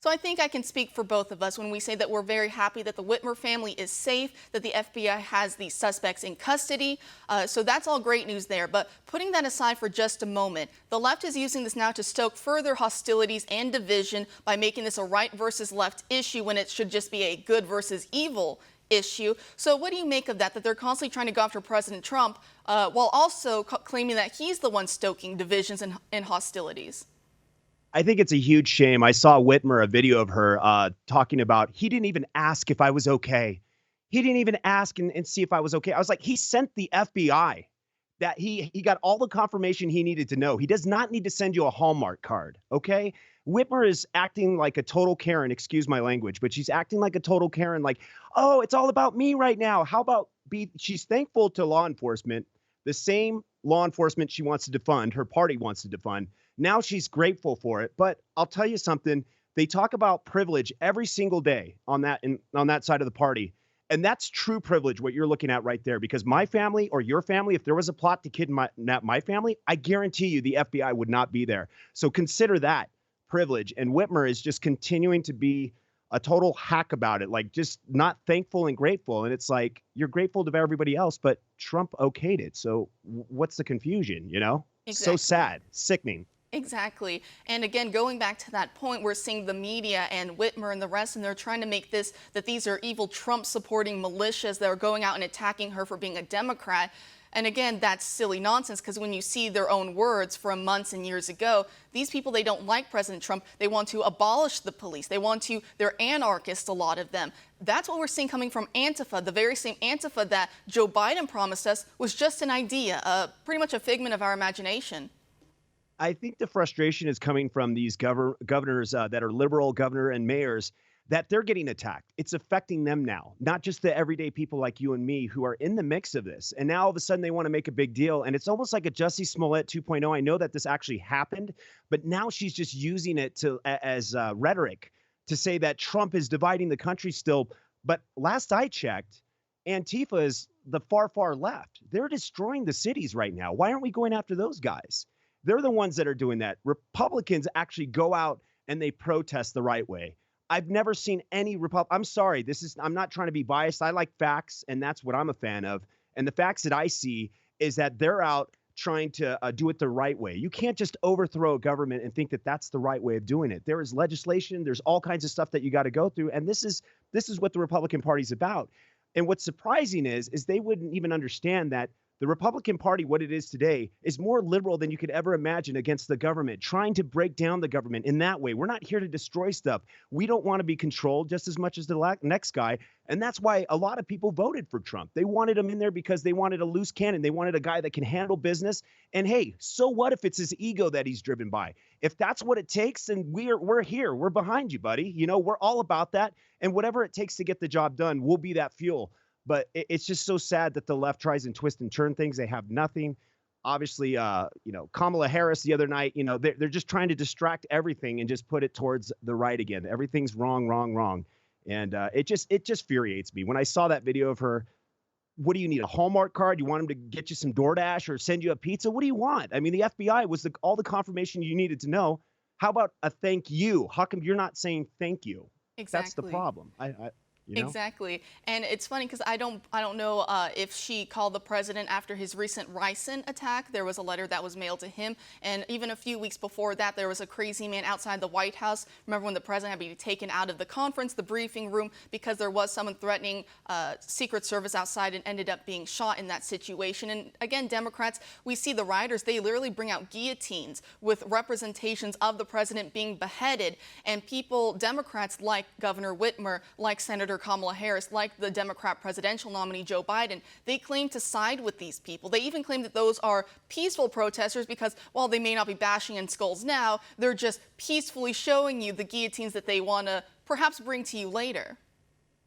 So I think I can speak for both of us when we say that we're very happy that the Whitmer family is safe, that the FBI has the suspects in custody. So that's all great news there. But putting that aside for just a moment, the left is using this now to stoke further hostilities and division by making this a right versus left issue when it should just be a good versus evil issue. So what do you make of that they're constantly trying to go after President Trump while also claiming that he's the one stoking divisions and hostilities? I think it's a huge shame. I saw Whitmer, a video of her talking about, he didn't even ask if I was okay. He didn't even ask and see if I was okay. I was like, he sent the FBI that he got all the confirmation he needed to know. He does not need to send you a Hallmark card, okay? Whitmer is acting like a total Karen, excuse my language, but she's acting like a total Karen, like, oh, it's all about me right now. How about she's thankful to law enforcement, the same law enforcement she wants to defund, her party wants to defund. Now she's grateful for it. But I'll tell you something, they talk about privilege every single day on that side of the party. And that's true privilege, what you're looking at right there, because my family or your family, if there was a plot to kidnap my family, I guarantee you the FBI would not be there. So consider that privilege. And Whitmer is just continuing to be a total hack about it, like just not thankful and grateful. And it's like, you're grateful to everybody else, but Trump okayed it. So what's the confusion, you know? Exactly. So sad, sickening. Exactly. And again, going back to that point, we're seeing the media and Whitmer and the rest, and they're trying to make this that these are evil Trump-supporting militias that are going out and attacking her for being a Democrat. And again, that's silly nonsense, because when you see their own words from months and years ago, these people, they don't like President Trump. They want to abolish the police. They're anarchists, a lot of them. That's what we're seeing coming from Antifa, the very same Antifa that Joe Biden promised us was just an idea, pretty much a figment of our imagination. I think the frustration is coming from these governors that are liberal governor and mayors, that they're getting attacked. It's affecting them now, not just the everyday people like you and me who are in the mix of this. And now all of a sudden they want to make a big deal. And it's almost like a Jussie Smollett 2.0. I know that this actually happened, but now she's just using it as rhetoric to say that Trump is dividing the country still. But last I checked, Antifa is the far, far left. They're destroying the cities right now. Why aren't we going after those guys? They're the ones that are doing that. Republicans actually go out and they protest the right way. I've never seen any I'm sorry, I'm not trying to be biased. I like facts, and that's what I'm a fan of. And the facts that I see is that they're out trying to do it the right way. You can't just overthrow a government and think that that's the right way of doing it. There is legislation. There's all kinds of stuff that you got to go through. And this is what the Republican Party's about. And what's surprising is they wouldn't even understand that the Republican Party, what it is today, is more liberal than you could ever imagine against the government, trying to break down the government in that way. We're not here to destroy stuff. We don't want to be controlled just as much as the next guy. And that's why a lot of people voted for Trump. They wanted him in there because they wanted a loose cannon. They wanted a guy that can handle business. And hey, so what if it's his ego that he's driven by? If that's what it takes, then we're here. We're behind you, buddy. You know, we're all about that. And whatever it takes to get the job done, we'll be that fuel. But it's just so sad that the left tries and twist and turn things. They have nothing. Obviously, Kamala Harris the other night, they're just trying to distract everything and just put it towards the right again. Everything's wrong, wrong, wrong. And it just infuriates me. When I saw that video of her, what do you need, a Hallmark card? You want them to get you some DoorDash or send you a pizza? What do you want? I mean, the FBI was all the confirmation you needed to know. How about a thank you? How come you're not saying thank you? Exactly. That's the problem. You know? Exactly. And it's funny because I don't know if she called the president after his recent ricin attack. There was a letter that was mailed to him. And even a few weeks before that, there was a crazy man outside the White House. Remember when the president had to be taken out of the conference, the briefing room, because there was someone threatening Secret Service outside and ended up being shot in that situation. And again, Democrats, we see the rioters, they literally bring out guillotines with representations of the president being beheaded. And people, Democrats like Governor Whitmer, like Senator Kamala Harris, like the Democrat presidential nominee Joe Biden, they claim to side with these people. They even claim that those are peaceful protesters because while they may not be bashing in skulls now, they're just peacefully showing you the guillotines that they want to perhaps bring to you later.